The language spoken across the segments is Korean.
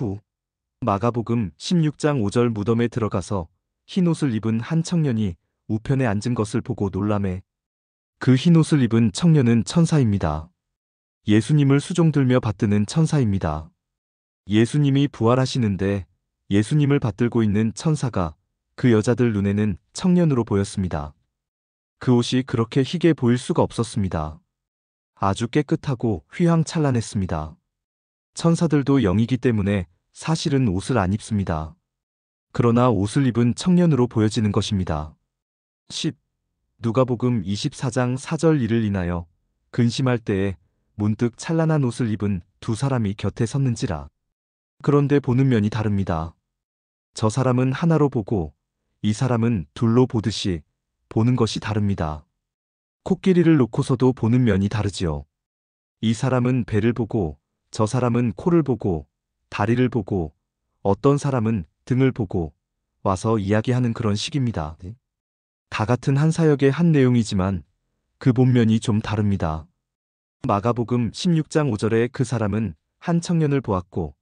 후 마가복음 16장 5절 무덤에 들어가서 흰옷을 입은 한 청년이 우편에 앉은 것을 보고 놀라매 그 흰옷을 입은 청년은 천사입니다. 예수님을 수종들며 받드는 천사입니다. 예수님이 부활하시는데 예수님을 받들고 있는 천사가 그 여자들 눈에는 청년으로 보였습니다. 그 옷이 그렇게 희게 보일 수가 없었습니다. 아주 깨끗하고 휘황찬란했습니다. 천사들도 영이기 때문에 사실은 옷을 안 입습니다. 그러나 옷을 입은 청년으로 보여지는 것입니다. 10. 누가복음 24장 4절 이를 인하여 근심할 때에 문득 찬란한 옷을 입은 두 사람이 곁에 섰는지라. 그런데 보는 면이 다릅니다. 저 사람은 하나로 보고 이 사람은 둘로 보듯이 보는 것이 다릅니다. 코끼리를 놓고서도 보는 면이 다르지요. 이 사람은 배를 보고 저 사람은 코를 보고 다리를 보고 어떤 사람은 등을 보고 와서 이야기하는 그런 식입니다. 다 같은 한 사역의 한 내용이지만 그 본면이 좀 다릅니다. 마가복음 16장 5절에 그 사람은 한 청년을 보았고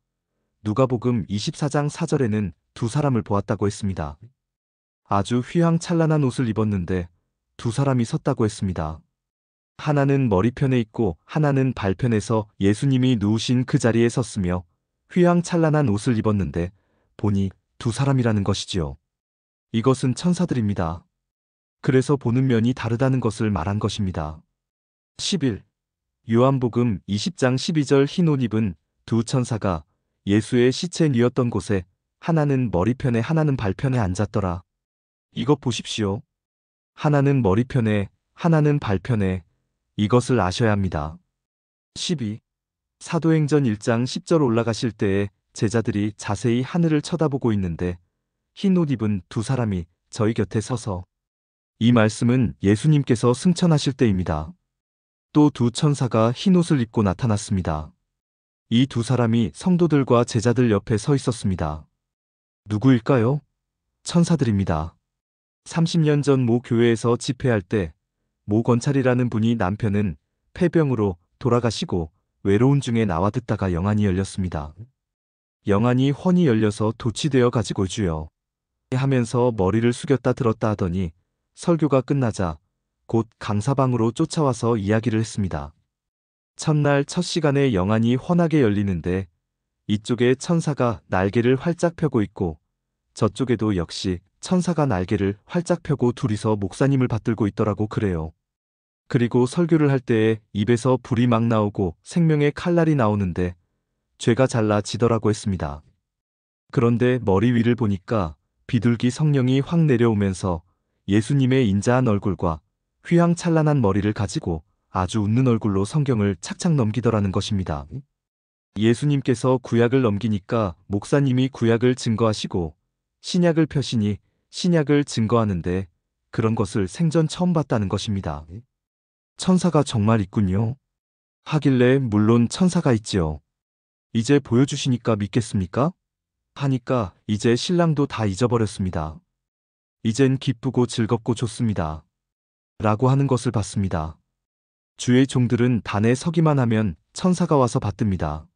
누가복음 24장 4절에는 두 사람을 보았다고 했습니다. 아주 휘황찬란한 옷을 입었는데 두 사람이 섰다고 했습니다. 하나는 머리편에 있고 하나는 발편에서 예수님이 누우신 그 자리에 섰으며 휘황찬란한 옷을 입었는데 보니 두 사람이라는 것이지요. 이것은 천사들입니다. 그래서 보는 면이 다르다는 것을 말한 것입니다. 11. 요한복음 20장 12절 흰 옷 입은 두 천사가 예수의 시체 뉘었던 곳에 하나는 머리편에 하나는 발편에 앉았더라. 이것 보십시오. 하나는 머리편에 하나는 발편에 이것을 아셔야 합니다. 12. 사도행전 1장 10절 올라가실 때에 제자들이 자세히 하늘을 쳐다보고 있는데 흰 옷 입은 두 사람이 저희 곁에 서서 이 말씀은 예수님께서 승천하실 때입니다. 또 두 천사가 흰 옷을 입고 나타났습니다. 이 두 사람이 성도들과 제자들 옆에 서 있었습니다. 누구일까요? 천사들입니다. 30년 전 모 교회에서 집회할 때 모 권찰이라는 분이 남편은 폐병으로 돌아가시고 외로운 중에 나와 듣다가 영안이 열렸습니다. 영안이 훤히 열려서 도취되어 가지고 주여 하면서 머리를 숙였다 들었다 하더니 설교가 끝나자 곧 강사방으로 쫓아와서 이야기를 했습니다. 첫날 첫 시간에 영안이 훤하게 열리는데 이쪽에 천사가 날개를 활짝 펴고 있고 저쪽에도 역시 천사가 날개를 활짝 펴고 둘이서 목사님을 받들고 있더라고 그래요. 그리고 설교를 할 때에 입에서 불이 막 나오고 생명의 칼날이 나오는데 죄가 잘라지더라고 했습니다. 그런데 머리 위를 보니까 비둘기 성령이 확 내려오면서 예수님의 인자한 얼굴과 휘황찬란한 머리를 가지고 아주 웃는 얼굴로 성경을 착착 넘기더라는 것입니다. 예수님께서 구약을 넘기니까 목사님이 구약을 증거하시고 신약을 펴시니 신약을 증거하는데 그런 것을 생전 처음 봤다는 것입니다. 천사가 정말 있군요. 하길래 물론 천사가 있지요. 이제 보여주시니까 믿겠습니까? 하니까 이제 신랑도 다 잊어버렸습니다. 이젠 기쁘고 즐겁고 좋습니다. 라고 하는 것을 봤습니다. 주의 종들은 단에 서기만 하면 천사가 와서 받듭니다.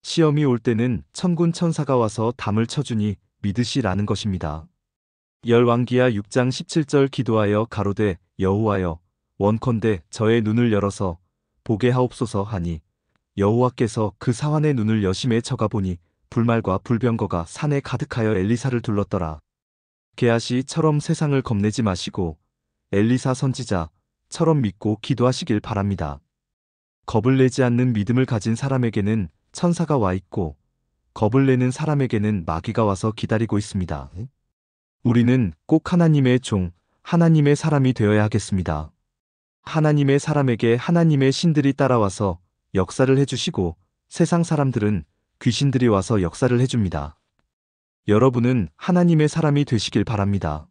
시험이 올 때는 천군 천사가 와서 담을 쳐주니 믿으시라는 것입니다. 열왕기하 6장 17절 기도하여 가로되 여호와여 원컨대 저의 눈을 열어서 보게 하옵소서 하니 여호와께서 그 사환의 눈을 여심해 쳐가 보니 불말과 불병거가 산에 가득하여 엘리사를 둘렀더라. 게하시처럼 세상을 겁내지 마시고 엘리사 선지자처럼 믿고 기도하시길 바랍니다. 겁을 내지 않는 믿음을 가진 사람에게는 천사가 와 있고 겁을 내는 사람에게는 마귀가 와서 기다리고 있습니다. 우리는 꼭 하나님의 종, 하나님의 사람이 되어야 하겠습니다. 하나님의 사람에게 하나님의 신들이 따라와서 역사를 해주시고 세상 사람들은 귀신들이 와서 역사를 해줍니다. 여러분은 하나님의 사람이 되시길 바랍니다.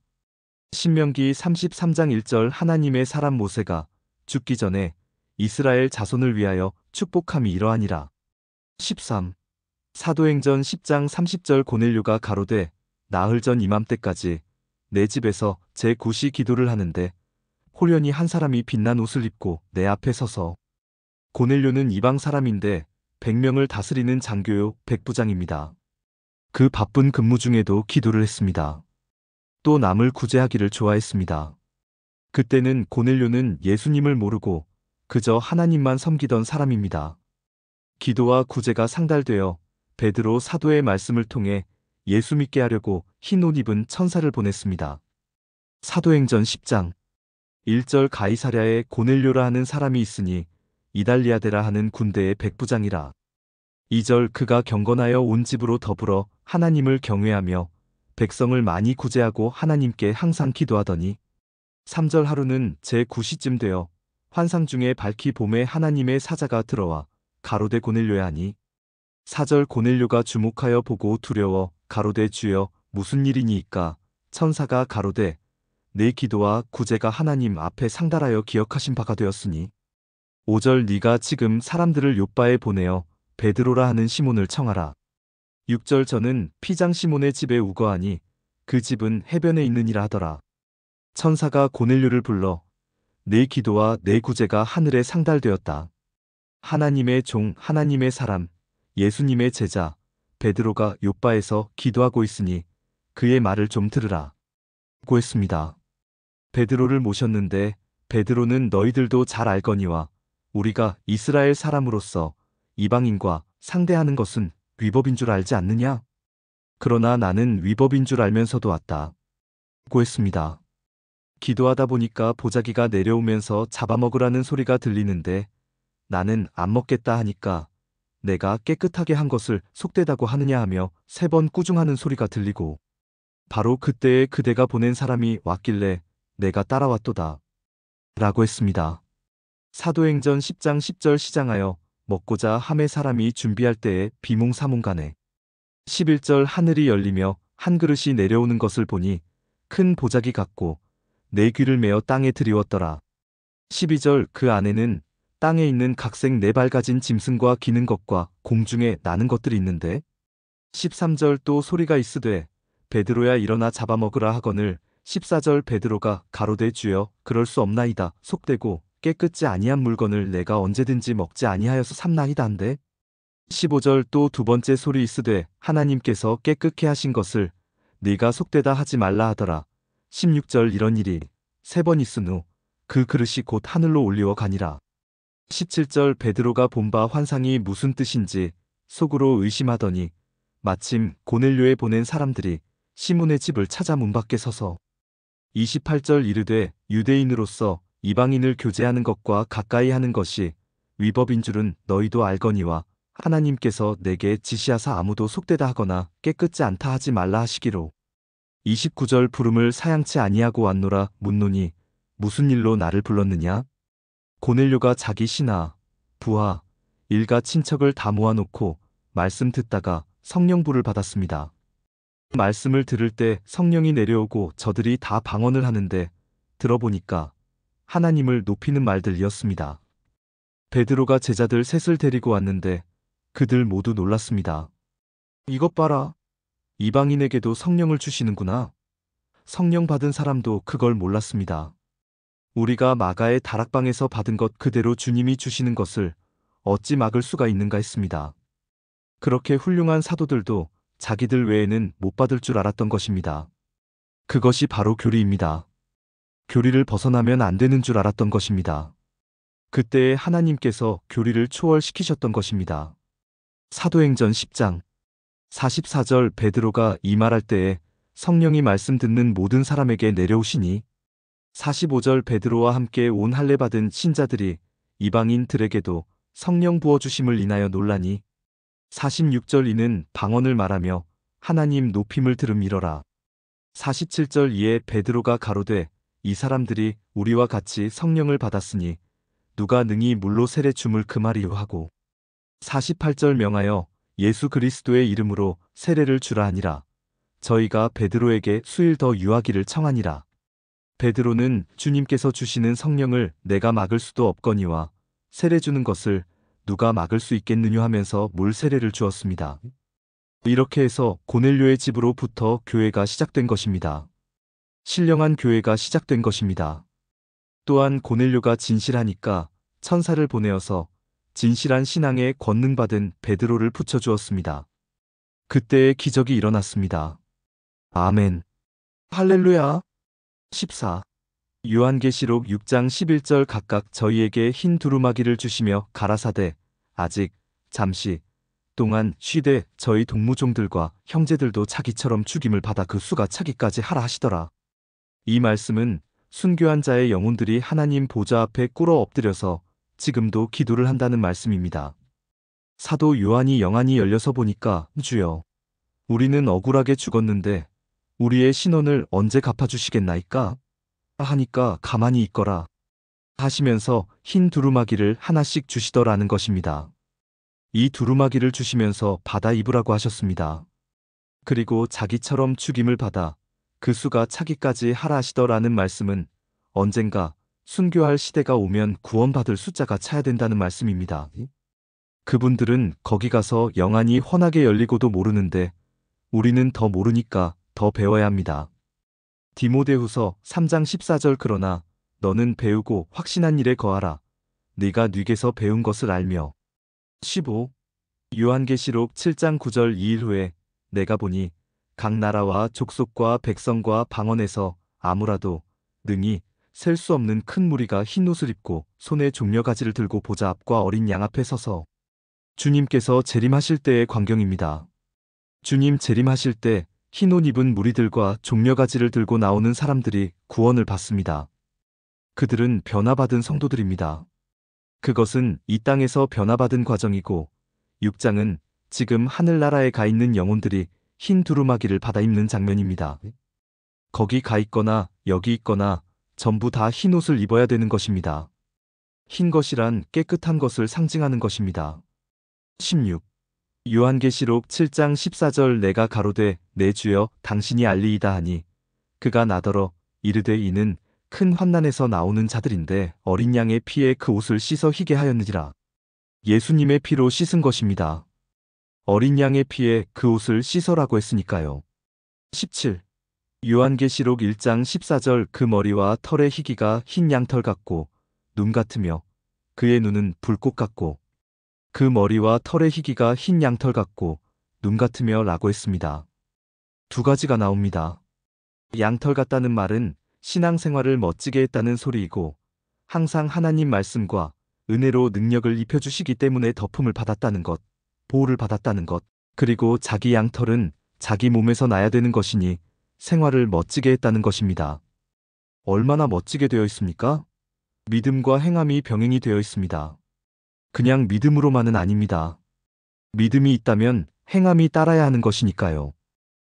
신명기 33장 1절 하나님의 사람 모세가 죽기 전에 이스라엘 자손을 위하여 축복함이 이러하니라. 13. 사도행전 10장 30절 고넬료가 가로되 나흘 전 이맘때까지 내 집에서 제9시 기도를 하는데 홀연히 한 사람이 빛난 옷을 입고 내 앞에 서서 고넬료는 이방 사람인데 100명을 다스리는 장교요 백부장입니다. 그 바쁜 근무 중에도 기도를 했습니다. 또 남을 구제하기를 좋아했습니다. 그때는 고넬료는 예수님을 모르고 그저 하나님만 섬기던 사람입니다. 기도와 구제가 상달되어 베드로 사도의 말씀을 통해 예수 믿게 하려고 흰 옷 입은 천사를 보냈습니다. 사도행전 10장 1절 가이사랴에 고넬료라 하는 사람이 있으니 이달리아데라 하는 군대의 백부장이라. 2절 그가 경건하여 온 집으로 더불어 하나님을 경외하며 백성을 많이 구제하고 하나님께 항상 기도하더니. 3절 하루는 제9시쯤 되어 환상 중에 밝히 봄에 하나님의 사자가 들어와 가로되 고넬료야 하니. 4절 고넬료가 주목하여 보고 두려워 가로되 주여 무슨 일이니이까. 천사가 가로되 내 기도와 구제가 하나님 앞에 상달하여 기억하신 바가 되었으니. 5절 네가 지금 사람들을 요바에 보내어 베드로라 하는 시몬을 청하라. 6절 저는 피장 시몬의 집에 우거하니 그 집은 해변에 있느니라 하더라. 천사가 고넬료를 불러 내 기도와 내 구제가 하늘에 상달되었다. 하나님의 종 하나님의 사람 예수님의 제자 베드로가 요바에서 기도하고 있으니 그의 말을 좀 들으라. 고 했습니다. 베드로를 모셨는데 베드로는 너희들도 잘 알거니와 우리가 이스라엘 사람으로서 이방인과 상대하는 것은 위법인 줄 알지 않느냐? 그러나 나는 위법인 줄 알면서도 왔다. 고 했습니다. 기도하다 보니까 보자기가 내려오면서 잡아먹으라는 소리가 들리는데 나는 안 먹겠다 하니까 내가 깨끗하게 한 것을 속되다고 하느냐 하며 3번 꾸중하는 소리가 들리고 바로 그때에 그대가 보낸 사람이 왔길래 내가 따라왔도다. 라고 했습니다. 사도행전 10장 10절 시장하여 먹고자 함의 사람이 준비할 때에 비몽사몽간에 11절 하늘이 열리며 한 그릇이 내려오는 것을 보니 큰 보자기 같고 내 귀를 메어 땅에 드리웠더라. 12절 그 안에는 땅에 있는 각색 4발 가진 짐승과 기는 것과 공중에 나는 것들이 있는데 13절 또 소리가 있으되 베드로야 일어나 잡아먹으라 하거늘 14절 베드로가 가로되 주여 그럴 수 없나이다 속되고 깨끗지 아니한 물건을 내가 언제든지 먹지 아니하여서 삼나이다 한데 15절 또 두 번째 소리 있으되 하나님께서 깨끗게 하신 것을 네가 속되다 하지 말라 하더라. 16절 이런 일이 3번 있은 후 그 그릇이 곧 하늘로 올리워 가니라. 17절 베드로가 본 바 환상이 무슨 뜻인지 속으로 의심하더니 마침 고넬료에 보낸 사람들이 시몬의 집을 찾아 문 밖에 서서 28절 이르되 유대인으로서 이방인을 교제하는 것과 가까이 하는 것이 위법인 줄은 너희도 알거니와 하나님께서 내게 지시하사 아무도 속되다 하거나 깨끗지 않다 하지 말라 하시기로. 29절 부름을 사양치 아니하고 왔노라 묻노니 무슨 일로 나를 불렀느냐? 고넬료가 자기 신하, 부하, 일가 친척을 다 모아놓고 말씀 듣다가 성령불을 받았습니다. 말씀을 들을 때 성령이 내려오고 저들이 다 방언을 하는데 들어보니까 하나님을 높이는 말들이었습니다. 베드로가 제자들 셋을 데리고 왔는데 그들 모두 놀랐습니다. 이것 봐라. 이방인에게도 성령을 주시는구나. 성령 받은 사람도 그걸 몰랐습니다. 우리가 마가의 다락방에서 받은 것 그대로 주님이 주시는 것을 어찌 막을 수가 있는가 했습니다. 그렇게 훌륭한 사도들도 자기들 외에는 못 받을 줄 알았던 것입니다. 그것이 바로 교리입니다. 교리를 벗어나면 안 되는 줄 알았던 것입니다. 그때에 하나님께서 교리를 초월시키셨던 것입니다. 사도행전 10장 44절 베드로가 이 말할 때에 성령이 말씀 듣는 모든 사람에게 내려오시니 45절 베드로와 함께 온 할례 받은 신자들이 이방인들에게도 성령 부어주심을 인하여 놀라니 46절 이는 방언을 말하며 하나님 높임을 들음이러라. 47절 이에 베드로가 가로되 이 사람들이 우리와 같이 성령을 받았으니 누가 능히 물로 세례 줌을 금하리요 하고 48절 명하여 예수 그리스도의 이름으로 세례를 주라 하니라. 저희가 베드로에게 수일 더 유하기를 청하니라. 베드로는 주님께서 주시는 성령을 내가 막을 수도 없거니와 세례 주는 것을 누가 막을 수 있겠느냐 하면서 물 세례를 주었습니다. 이렇게 해서 고넬료의 집으로부터 교회가 시작된 것입니다. 신령한 교회가 시작된 것입니다. 또한 고넬료가 진실하니까 천사를 보내어서 진실한 신앙에 권능받은 베드로를 붙여주었습니다. 그때의 기적이 일어났습니다. 아멘. 할렐루야. 14. 요한계시록 6장 11절 각각 저희에게 흰 두루마기를 주시며 가라사대 아직 잠시 동안 쉬되 저희 동무종들과 형제들도 차기처럼 죽임을 받아 그 수가 차기까지 하라 하시더라. 이 말씀은 순교한 자의 영혼들이 하나님 보좌 앞에 꿇어 엎드려서 지금도 기도를 한다는 말씀입니다. 사도 요한이 영안이 열려서 보니까 주여, 우리는 억울하게 죽었는데 우리의 신원을 언제 갚아주시겠나이까? 하니까 가만히 있거라 하시면서 흰 두루마기를 하나씩 주시더라는 것입니다. 이 두루마기를 주시면서 받아 입으라고 하셨습니다. 그리고 자기처럼 죽임을 받아 그 수가 차기까지 하라 하시더라는 말씀은 언젠가 순교할 시대가 오면 구원받을 숫자가 차야 된다는 말씀입니다. 그분들은 거기 가서 영안이 환하게 열리고도 모르는데 우리는 더 모르니까 더 배워야 합니다. 디모데후서 3장 14절 그러나 너는 배우고 확신한 일에 거하라. 네가 뉘게서 배운 것을 알며. 15. 요한계시록 7장 9절 2일 후에 내가 보니 각 나라와 족속과 백성과 방언에서 아무라도 능히 셀 수 없는 큰 무리가 흰 옷을 입고 손에 종려가지를 들고 보좌 앞과 어린 양 앞에 서서 주님께서 재림하실 때의 광경입니다. 주님 재림하실 때 흰 옷 입은 무리들과 종려가지를 들고 나오는 사람들이 구원을 받습니다. 그들은 변화받은 성도들입니다. 그것은 이 땅에서 변화받은 과정이고 6장은 지금 하늘나라에 가 있는 영혼들이 흰 두루마기를 받아 입는 장면입니다. 거기 가 있거나 여기 있거나 전부 다 흰 옷을 입어야 되는 것입니다. 흰 것이란 깨끗한 것을 상징하는 것입니다. 16. 요한계시록 7장 14절 내가 가로되 내 주여 당신이 알리이다 하니 그가 나더러 이르되 이는 큰 환난에서 나오는 자들인데 어린 양의 피에 그 옷을 씻어 희게 하였느니라. 예수님의 피로 씻은 것입니다. 어린 양의 피에 그 옷을 씻어라고 했으니까요. 17. 요한계시록 1장 14절 그 머리와 털의 희기가 흰 양털 같고 눈 같으며 그의 눈은 불꽃 같고 그 머리와 털의 희기가 흰 양털 같고 눈 같으며 라고 했습니다. 두 가지가 나옵니다. 양털 같다는 말은 신앙생활을 멋지게 했다는 소리이고 항상 하나님 말씀과 은혜로 능력을 입혀주시기 때문에 덮음을 받았다는 것, 보호를 받았다는 것, 그리고 자기 양털은 자기 몸에서 나야 되는 것이니 생활을 멋지게 했다는 것입니다. 얼마나 멋지게 되어 있습니까? 믿음과 행함이 병행이 되어 있습니다. 그냥 믿음으로만은 아닙니다. 믿음이 있다면 행함이 따라야 하는 것이니까요.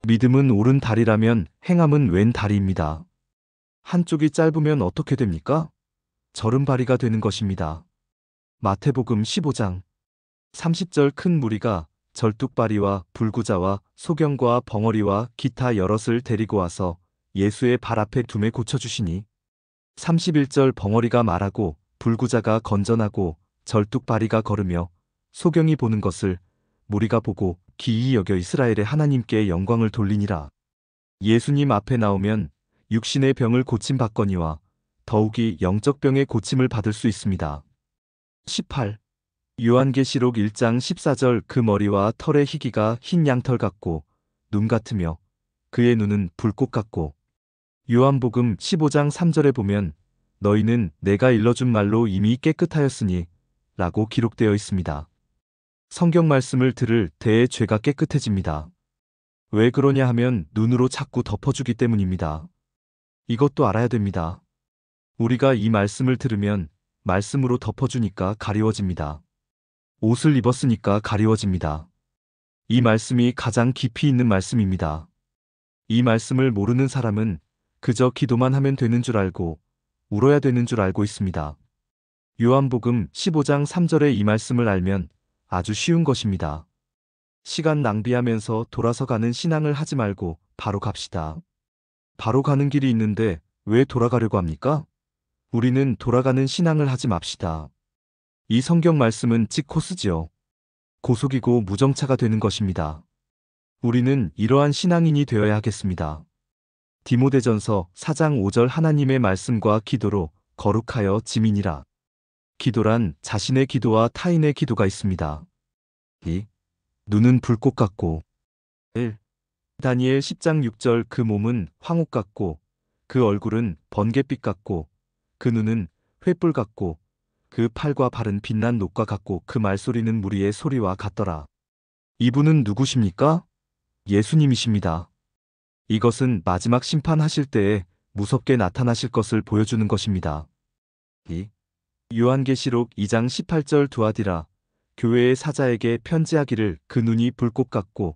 믿음은 오른 다리라면 행함은 왼 다리입니다. 한쪽이 짧으면 어떻게 됩니까? 절음발이가 되는 것입니다. 마태복음 15장 30절 큰 무리가 절뚝발이와 불구자와 소경과 벙어리와 기타 여럿을 데리고 와서 예수의 발 앞에 둠에 고쳐주시니 31절 벙어리가 말하고 불구자가 건전하고 절뚝발이가 걸으며 소경이 보는 것을 무리가 보고 기이히 여겨 이스라엘의 하나님께 영광을 돌리니라. 예수님 앞에 나오면 육신의 병을 고침받거니와 더욱이 영적 병의 고침을 받을 수 있습니다. 18. 요한계시록 1장 14절 그 머리와 털의 희기가 흰 양털 같고 눈 같으며 그의 눈은 불꽃 같고 요한복음 15장 3절에 보면 너희는 내가 일러준 말로 이미 깨끗하였으니 라고 기록되어 있습니다. 성경 말씀을 들을 때의 죄가 깨끗해집니다. 왜 그러냐 하면 눈으로 자꾸 덮어주기 때문입니다. 이것도 알아야 됩니다. 우리가 이 말씀을 들으면 말씀으로 덮어주니까 가리워집니다. 옷을 입었으니까 가리워집니다. 이 말씀이 가장 깊이 있는 말씀입니다. 이 말씀을 모르는 사람은 그저 기도만 하면 되는 줄 알고 울어야 되는 줄 알고 있습니다. 요한복음 15장 3절의 이 말씀을 알면 아주 쉬운 것입니다. 시간 낭비하면서 돌아서 가는 신앙을 하지 말고 바로 갑시다. 바로 가는 길이 있는데 왜 돌아가려고 합니까? 우리는 돌아가는 신앙을 하지 맙시다. 이 성경 말씀은 찍코스지요. 고속이고 무정차가 되는 것입니다. 우리는 이러한 신앙인이 되어야 하겠습니다. 디모데전서 4장 5절 하나님의 말씀과 기도로 거룩하여 지민이라. 기도란 자신의 기도와 타인의 기도가 있습니다. 2. 눈은 불꽃 같고 1. 다니엘 10장 6절 그 몸은 황옥 같고 그 얼굴은 번갯빛 같고 그 눈은 횃불 같고 그 팔과 발은 빛난 녹과 같고 그 말소리는 무리의 소리와 같더라. 이분은 누구십니까? 예수님이십니다. 이것은 마지막 심판하실 때에 무섭게 나타나실 것을 보여주는 것입니다. 2. 요한계시록 2장 18절 두아디라 교회의 사자에게 편지하기를 그 눈이 불꽃 같고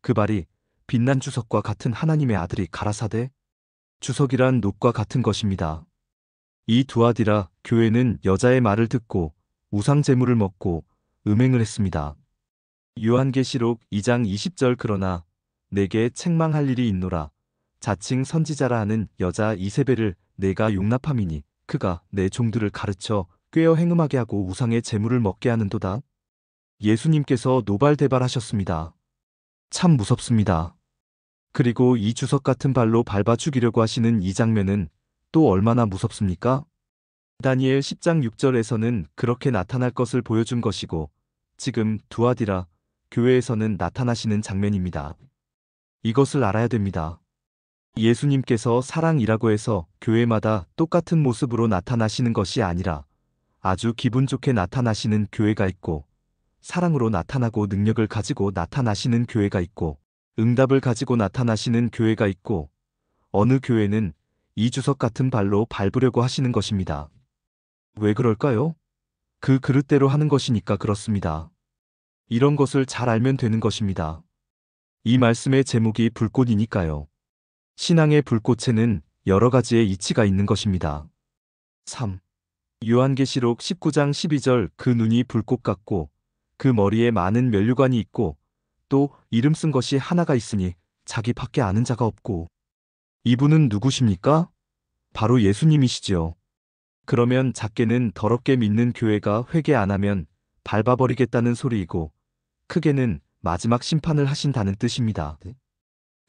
그 발이 빛난 주석과 같은 하나님의 아들이 가라사대 주석이란 녹과 같은 것입니다. 이 두아디라 교회는 여자의 말을 듣고 우상 제물을 먹고 음행을 했습니다. 요한계시록 2장 20절 그러나 내게 책망할 일이 있노라 자칭 선지자라 하는 여자 이세벨을 내가 용납함이니 그가 내 종들을 가르쳐 꾀어 행음하게 하고 우상의 제물을 먹게 하는도다. 예수님께서 노발대발하셨습니다. 참 무섭습니다. 그리고 이 주석 같은 발로 밟아 죽이려고 하시는 이 장면은 또 얼마나 무섭습니까? 다니엘 10장 6절에서는 그렇게 나타날 것을 보여준 것이고 지금 두아디라 교회에서는 나타나시는 장면입니다. 이것을 알아야 됩니다. 예수님께서 사랑이라고 해서 교회마다 똑같은 모습으로 나타나시는 것이 아니라 아주 기분 좋게 나타나시는 교회가 있고 사랑으로 나타나고 능력을 가지고 나타나시는 교회가 있고 응답을 가지고 나타나시는 교회가 있고 어느 교회는 이 주석 같은 발로 밟으려고 하시는 것입니다. 왜 그럴까요? 그 그릇대로 하는 것이니까 그렇습니다. 이런 것을 잘 알면 되는 것입니다. 이 말씀의 제목이 불꽃이니까요. 신앙의 불꽃에는 여러 가지의 이치가 있는 것입니다. 3. 요한계시록 19장 12절 그 눈이 불꽃 같고 그 머리에 많은 면류관이 있고 또 이름 쓴 것이 하나가 있으니 자기 밖에 아는 자가 없고 이분은 누구십니까? 바로 예수님이시지요. 그러면 작게는 더럽게 믿는 교회가 회개 안 하면 밟아버리겠다는 소리이고 크게는 마지막 심판을 하신다는 뜻입니다.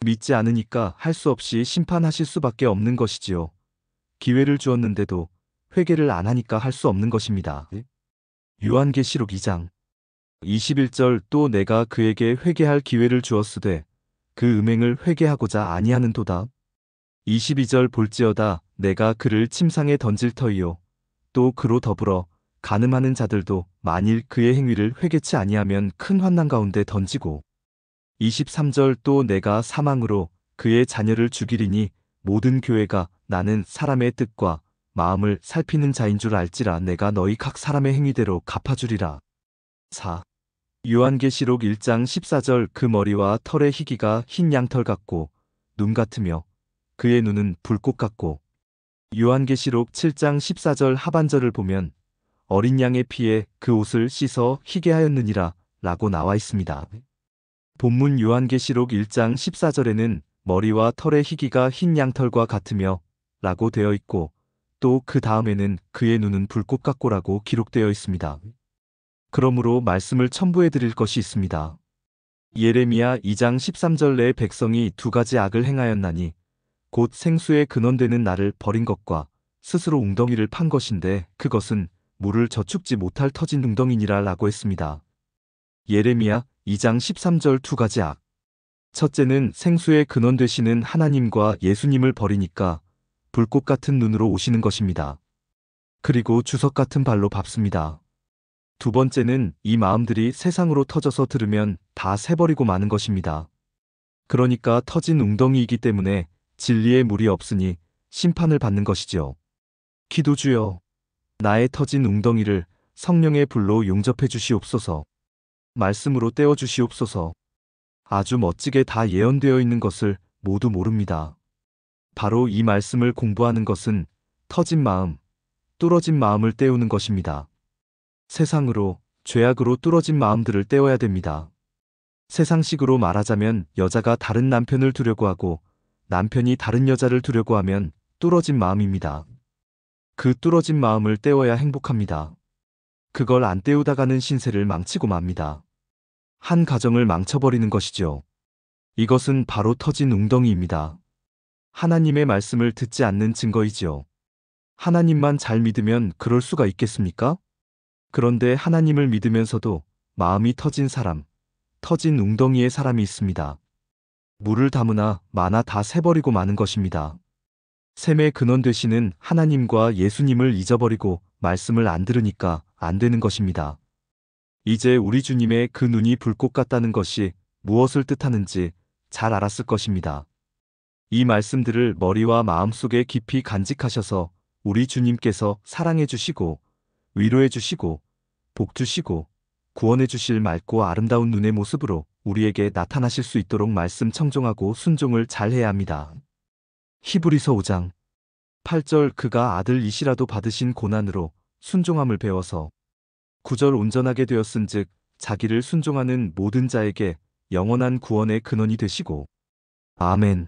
믿지 않으니까 할 수 없이 심판하실 수밖에 없는 것이지요. 기회를 주었는데도 회개를 안 하니까 할 수 없는 것입니다. 요한계시록 2장 21절 또 내가 그에게 회개할 기회를 주었으되 그 음행을 회개하고자 아니하는도다. 22절 볼지어다 내가 그를 침상에 던질 터이요 또 그로 더불어 간음하는 자들도 만일 그의 행위를 회개치 아니하면 큰 환난 가운데 던지고 23절 또 내가 사망으로 그의 자녀를 죽이리니 모든 교회가 나는 사람의 뜻과 마음을 살피는 자인 줄 알지라 내가 너희 각 사람의 행위대로 갚아주리라. 4. 요한계시록 1장 14절 그 머리와 털의 희기가 흰 양털 같고 눈 같으며 그의 눈은 불꽃 같고 요한계시록 7장 14절 하반절을 보면 어린 양의 피에 그 옷을 씻어 희게 하였느니라 라고 나와 있습니다. 본문 요한계시록 1장 14절에는 머리와 털의 희기가 흰 양털과 같으며 라고 되어 있고 또 그 다음에는 그의 눈은 불꽃 같고라고 기록되어 있습니다. 그러므로 말씀을 첨부해 드릴 것이 있습니다. 예레미야 2장 13절 내 백성이 두 가지 악을 행하였나니 곧 생수의 근원되는 나를 버린 것과 스스로 웅덩이를 판 것인데 그것은 물을 저축지 못할 터진 웅덩이니라 라고 했습니다. 예레미야 2장 13절 두 가지 악. 첫째는 생수의 근원 되시는 하나님과 예수님을 버리니까 불꽃 같은 눈으로 오시는 것입니다. 그리고 주석 같은 발로 밟습니다. 두 번째는 이 마음들이 세상으로 터져서 들으면 다 새버리고 마는 것입니다. 그러니까 터진 웅덩이이기 때문에 진리의 물이 없으니 심판을 받는 것이죠. 기도주여, 나의 터진 웅덩이를 성령의 불로 용접해 주시옵소서. 말씀으로 떼어 주시옵소서. 아주 멋지게 다 예언되어 있는 것을 모두 모릅니다. 바로 이 말씀을 공부하는 것은 터진 마음, 뚫어진 마음을 떼우는 것입니다. 세상으로, 죄악으로 뚫어진 마음들을 떼어야 됩니다. 세상식으로 말하자면 여자가 다른 남편을 두려고 하고 남편이 다른 여자를 두려고 하면 뚫어진 마음입니다. 그 뚫어진 마음을 떼어야 행복합니다. 그걸 안 떼우다가는 신세를 망치고 맙니다. 한 가정을 망쳐버리는 것이죠. 이것은 바로 터진 웅덩이입니다. 하나님의 말씀을 듣지 않는 증거이지요. 하나님만 잘 믿으면 그럴 수가 있겠습니까? 그런데 하나님을 믿으면서도 마음이 터진 사람, 터진 웅덩이의 사람이 있습니다. 물을 담으나 마나 다 새버리고 마는 것입니다. 샘의 근원 되시는 하나님과 예수님을 잊어버리고 말씀을 안 들으니까 안 되는 것입니다. 이제 우리 주님의 그 눈이 불꽃 같다는 것이 무엇을 뜻하는지 잘 알았을 것입니다. 이 말씀들을 머리와 마음속에 깊이 간직하셔서 우리 주님께서 사랑해 주시고 위로해 주시고 복 주시고 구원해 주실 맑고 아름다운 눈의 모습으로 우리에게 나타나실 수 있도록 말씀 청종하고 순종을 잘 해야 합니다. 히브리서 5장 8절 그가 아들이시라도 받으신 고난으로 순종함을 배워서 9절 온전하게 되었은즉 자기를 순종하는 모든 자에게 영원한 구원의 근원이 되시고 아멘.